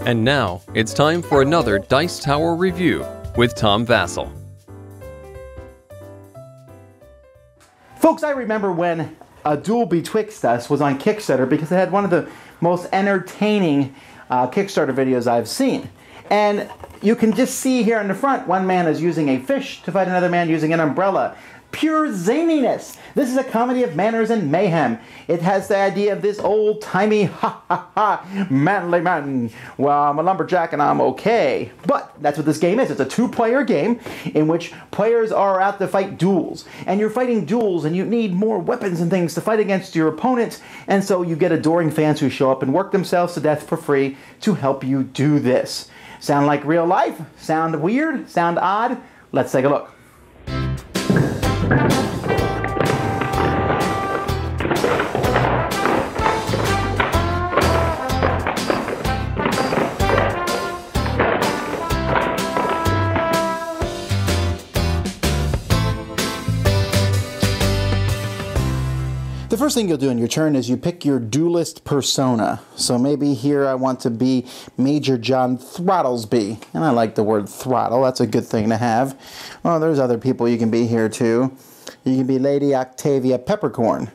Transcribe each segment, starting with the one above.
And now, it's time for another Dice Tower review with Tom Vasel. Folks, I remember when Duel Betwixt Us was on Kickstarter because it had one of the most entertaining Kickstarter videos I've seen. And you can just see here in the front, one man is using a fish to fight another man using an umbrella. Pure zaniness. This is a comedy of manners and mayhem. It has the idea of this old-timey, manly man. Well, I'm a lumberjack and I'm okay. But that's what this game is. It's a two-player game in which players are out to fight duels. And you're fighting duels and you need more weapons and things to fight against your opponents. And so you get adoring fans who show up and work themselves to death for free to help you do this. Sound like real life? Sound weird? Sound odd? Let's take a look. The first thing you'll do in your turn is you pick your duelist persona. So maybe here I want to be Major John Throttlesby. And I like the word throttle. That's a good thing to have. Well, there's other people you can be here too. You can be Lady Octavia Peppercorn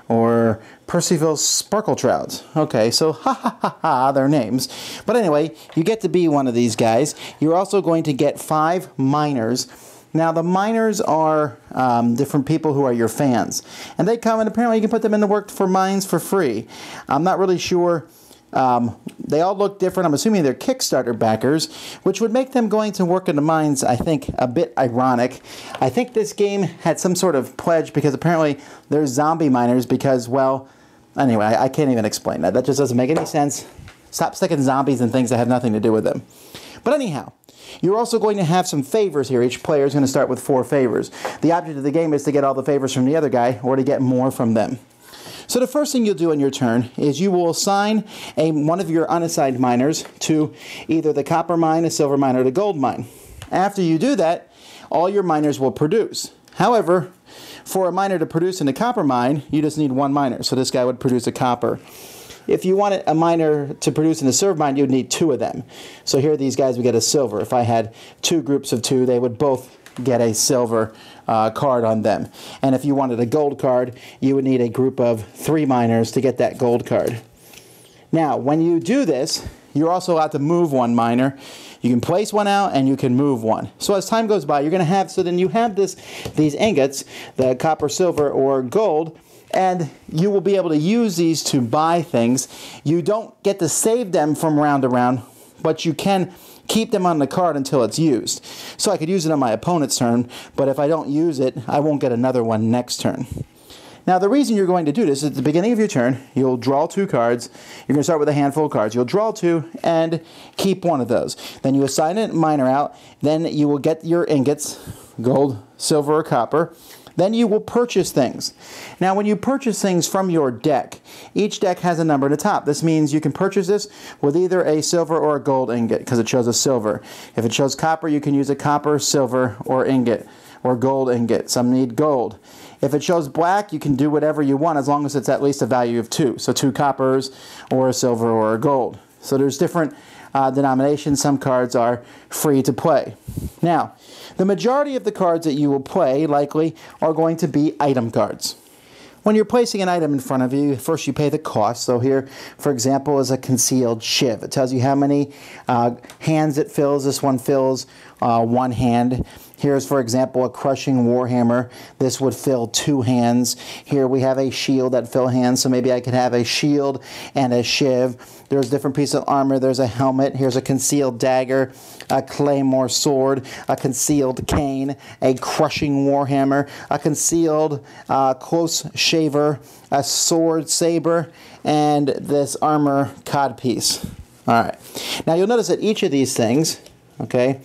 or Percival Sparkletrout. Okay, so their names. But anyway, you get to be one of these guys. You're also going to get 5 minors. Now, the minors are different people who are your fans. And they come and apparently you can put them in the work for mines for free. I'm not really sure. They all look different. I'm assuming they're Kickstarter backers, which would make them going to work in the mines, I think, a bit ironic. I think this game had some sort of pledge because apparently there's zombie miners because, well, anyway, I can't even explain that. That just doesn't make any sense. Stop sticking zombies and things that have nothing to do with them. But anyhow, you're also going to have some favors here. Each player is going to start with 4 favors. The object of the game is to get all the favors from the other guy or to get more from them. So the first thing you'll do in your turn is you will assign one of your unassigned miners to either the copper mine, a silver mine, or the gold mine. After you do that, all your miners will produce. However, for a miner to produce in the copper mine, you just need 1 miner. So this guy would produce a copper. If you wanted a miner to produce in the silver mine, you'd need 2 of them. So here these guys would get a silver. If I had 2 groups of 2, they would both get a silver card on them. And if you wanted a gold card, you would need a group of 3 miners to get that gold card. Now, when you do this, you're also allowed to move 1 miner. You can place 1 out and you can move 1. So as time goes by, you're going to have, so then you have these ingots, the copper, silver, or gold, and you will be able to use these to buy things. You don't get to save them from round to round, but you can keep them on the card until it's used. So I could use it on my opponent's turn, but if I don't use it, I won't get another one next turn. Now the reason you're going to do this is at the beginning of your turn, you'll draw 2 cards. You're going to start with a handful of cards. You'll draw 2 and keep 1 of those. Then you assign a miner out. Then you will get your ingots, gold, silver, or copper. Then you will purchase things. Now when you purchase things from your deck, each deck has a number at the top. This means you can purchase this with either a silver or a gold ingot because it shows a silver. If it shows copper, you can use a copper, silver, or ingot, or gold ingot. Some need gold. If it shows black, you can do whatever you want as long as it's at least a value of 2. So 2 coppers, or a silver, or a gold. So there's different denominations. Some cards are free to play. Now, the majority of the cards that you will play, likely, are going to be item cards. When you're placing an item in front of you, first you pay the cost. So here, for example, is a concealed shiv. It tells you how many hands it fills. This one fills 1 hand. Here's, for example, a crushing warhammer. This would fill 2 hands. Here we have a shield that fill hands, so maybe I could have a shield and a shiv. There's different pieces of armor. There's a helmet. Here's a concealed dagger, a claymore sword, a concealed cane, a crushing warhammer, a concealed close shaver, a sword saber, and this armor codpiece. All right. Now you'll notice that each of these things, okay,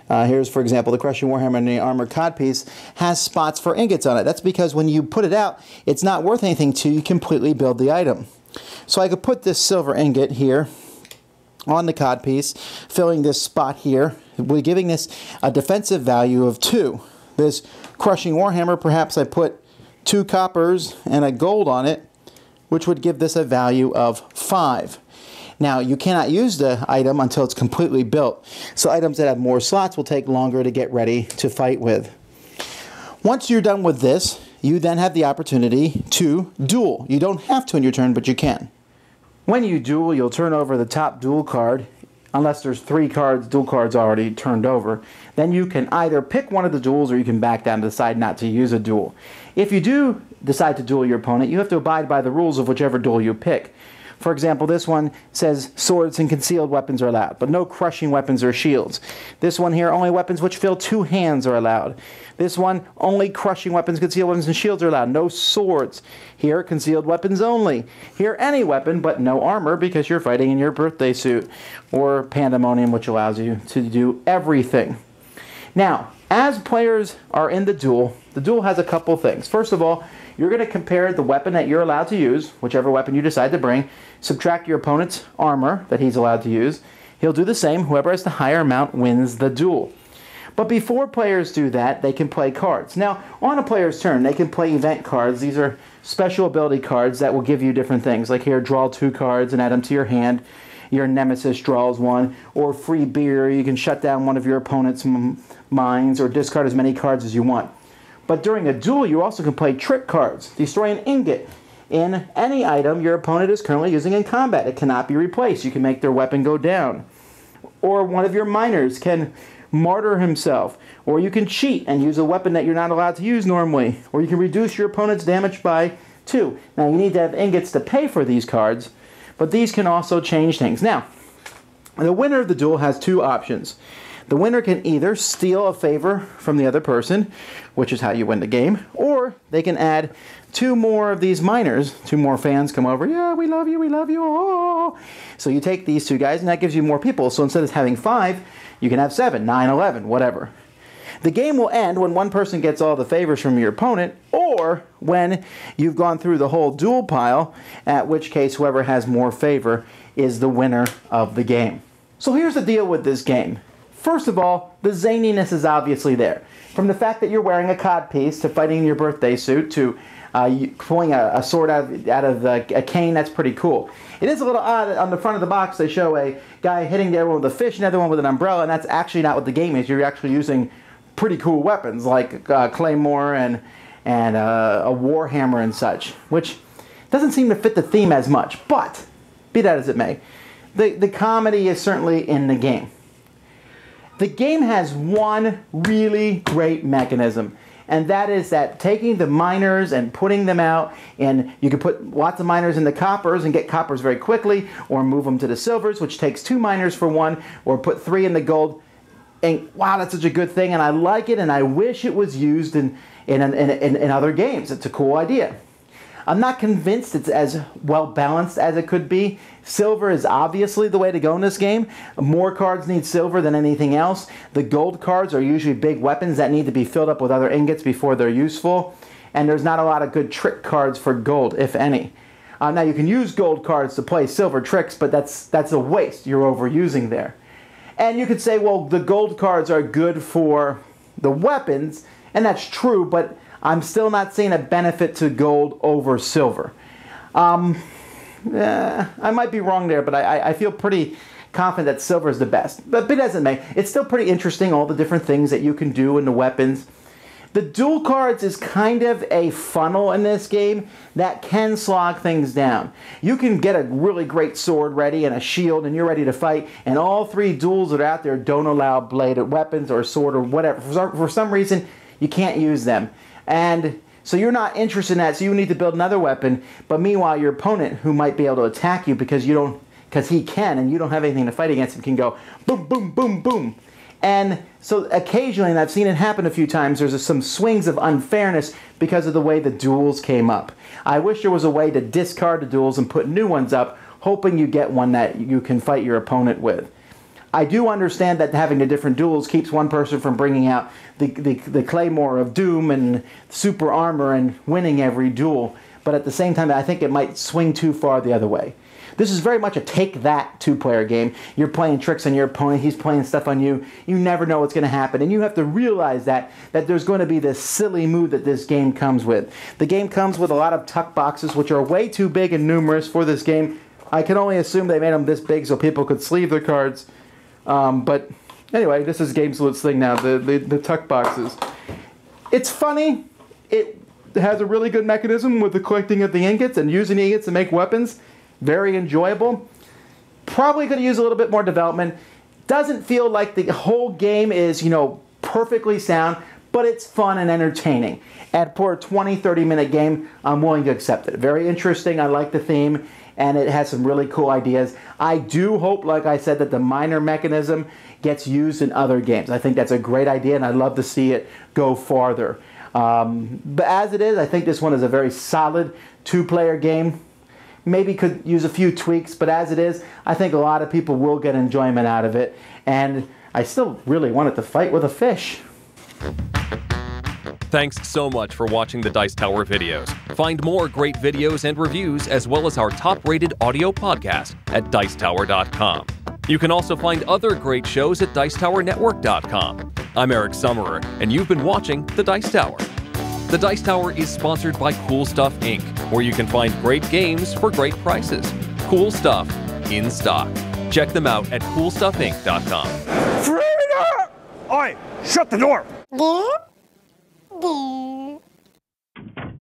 here's, for example, the crushing warhammer and the armor codpiece has spots for ingots on it. That's because when you put it out, it's not worth anything till you completely build the item. So I could put this silver ingot here on the codpiece, filling this spot here. We're giving this a defensive value of 2. This crushing warhammer, perhaps I put 2 coppers and a gold on it, which would give this a value of 5. Now, you cannot use the item until it's completely built, so items that have more slots will take longer to get ready to fight with. Once you're done with this, you then have the opportunity to duel. You don't have to in your turn, but you can. When you duel, you'll turn over the top duel card, unless there's 3 cards, duel cards already turned over. Then you can either pick one of the duels or you can back down and decide not to use a duel. If you do decide to duel your opponent, you have to abide by the rules of whichever duel you pick. For example, this one says swords and concealed weapons are allowed, but no crushing weapons or shields. This one here, only weapons which fill 2 hands are allowed. This one, only crushing weapons, concealed weapons, and shields are allowed. No swords. Here, concealed weapons only. Here, any weapon, but no armor because you're fighting in your birthday suit. Or pandemonium, which allows you to do everything. Now, as players are in the duel has a couple things. First of all, you're going to compare the weapon that you're allowed to use, whichever weapon you decide to bring, subtract your opponent's armor that he's allowed to use. He'll do the same. Whoever has the higher amount wins the duel. But before players do that, they can play cards. Now, on a player's turn, they can play event cards. These are special ability cards that will give you different things. Like here, draw 2 cards and add them to your hand. Your nemesis draws 1. Or free beer, you can shut down one of your opponent's mines or discard as many cards as you want. But during a duel, you also can play trick cards. Destroy an ingot in any item your opponent is currently using in combat. It cannot be replaced. You can make their weapon go down. Or one of your miners can martyr himself. Or you can cheat and use a weapon that you're not allowed to use normally. Or you can reduce your opponent's damage by 2. Now, you need to have ingots to pay for these cards, but these can also change things. Now, the winner of the duel has 2 options. The winner can either steal a favor from the other person, which is how you win the game, or they can add 2 more of these miners. 2 more fans come over. Yeah, we love you, oh. So you take these 2 guys, and that gives you more people. So instead of having 5, you can have 7, 9, 11, whatever. The game will end when one person gets all the favors from your opponent, or when you've gone through the whole duel pile, at which case whoever has more favor is the winner of the game. So here's the deal with this game. First of all, the zaniness is obviously there. From the fact that you're wearing a codpiece to fighting in your birthday suit to pulling a sword out of a cane, that's pretty cool. It is a little odd. On the front of the box, they show a guy hitting the other one with a fish and the other one with an umbrella, and that's actually not what the game is. You're actually using pretty cool weapons like claymore and a warhammer and such, which doesn't seem to fit the theme as much. But, be that as it may, the comedy is certainly in the game. The game has one really great mechanism, and that is that taking the miners and putting them out, and you can put lots of miners in the coppers and get coppers very quickly, or move them to the silvers, which takes 2 miners for 1, or put 3 in the gold. And wow, that's such a good thing, and I like it, and I wish it was used in other games. It's a cool idea. I'm not convinced it's as well balanced as it could be. Silver is obviously the way to go in this game. More cards need silver than anything else. The gold cards are usually big weapons that need to be filled up with other ingots before they're useful. And there's not a lot of good trick cards for gold, if any. Now you can use gold cards to play silver tricks, but that's a waste. You're overusing there. And you could say, well, the gold cards are good for the weapons, and that's true, but I'm still not seeing a benefit to gold over silver. I might be wrong there, but I feel pretty confident that silver is the best. But as it may, it's still pretty interesting, all the different things that you can do in the weapons. The duel cards is kind of a funnel in this game that can slog things down. You can get a really great sword ready and a shield and you're ready to fight, and all 3 duels that are out there don't allow bladed weapons or sword or whatever. For some reason, you can't use them. And so you're not interested in that, so you need to build another weapon. But meanwhile, your opponent, who might be able to attack you because he can, and you don't have anything to fight against him, can go boom, boom, boom, boom. And so occasionally, and I've seen it happen a few times, there's some swings of unfairness because of the way the duels came up. I wish there was a way to discard the duels and put new ones up, hoping you get one that you can fight your opponent with. I do understand that having the different duels keeps one person from bringing out the claymore of doom and super armor and winning every duel. But at the same time, I think it might swing too far the other way. This is very much a take-that two-player game. You're playing tricks on your opponent, he's playing stuff on you. You never know what's going to happen, and you have to realize that there's going to be this silly mood that this game comes with. The game comes with a lot of tuck boxes, which are way too big and numerous for this game. I can only assume they made them this big so people could sleeve their cards. But anyway, this is GameSalute's thing now, the tuck boxes. It's funny. It has a really good mechanism with the collecting of the ingots and using the ingots to make weapons. Very enjoyable. Probably could use a little bit more development. Doesn't feel like the whole game is, you know, perfectly sound, but it's fun and entertaining. And for a 20-30 minute game, I'm willing to accept it. Very interesting. I like the theme, and it has some really cool ideas. I do hope, like I said, that the miner mechanism gets used in other games. I think that's a great idea, and I'd love to see it go farther. But as it is, I think this one is a very solid two-player game. Maybe could use a few tweaks, but as it is, I think a lot of people will get enjoyment out of it. And I still really want it to fight with a fish. Thanks so much for watching the Dice Tower videos. Find more great videos and reviews, as well as our top-rated audio podcast at Dicetower.com. You can also find other great shows at Dicetowernetwork.com. I'm Eric Summerer, and you've been watching The Dice Tower. The Dice Tower is sponsored by Cool Stuff Inc., where you can find great games for great prices. Cool stuff in stock. Check them out at CoolStuffInc.com. Freedom! Oi, shut the door! There.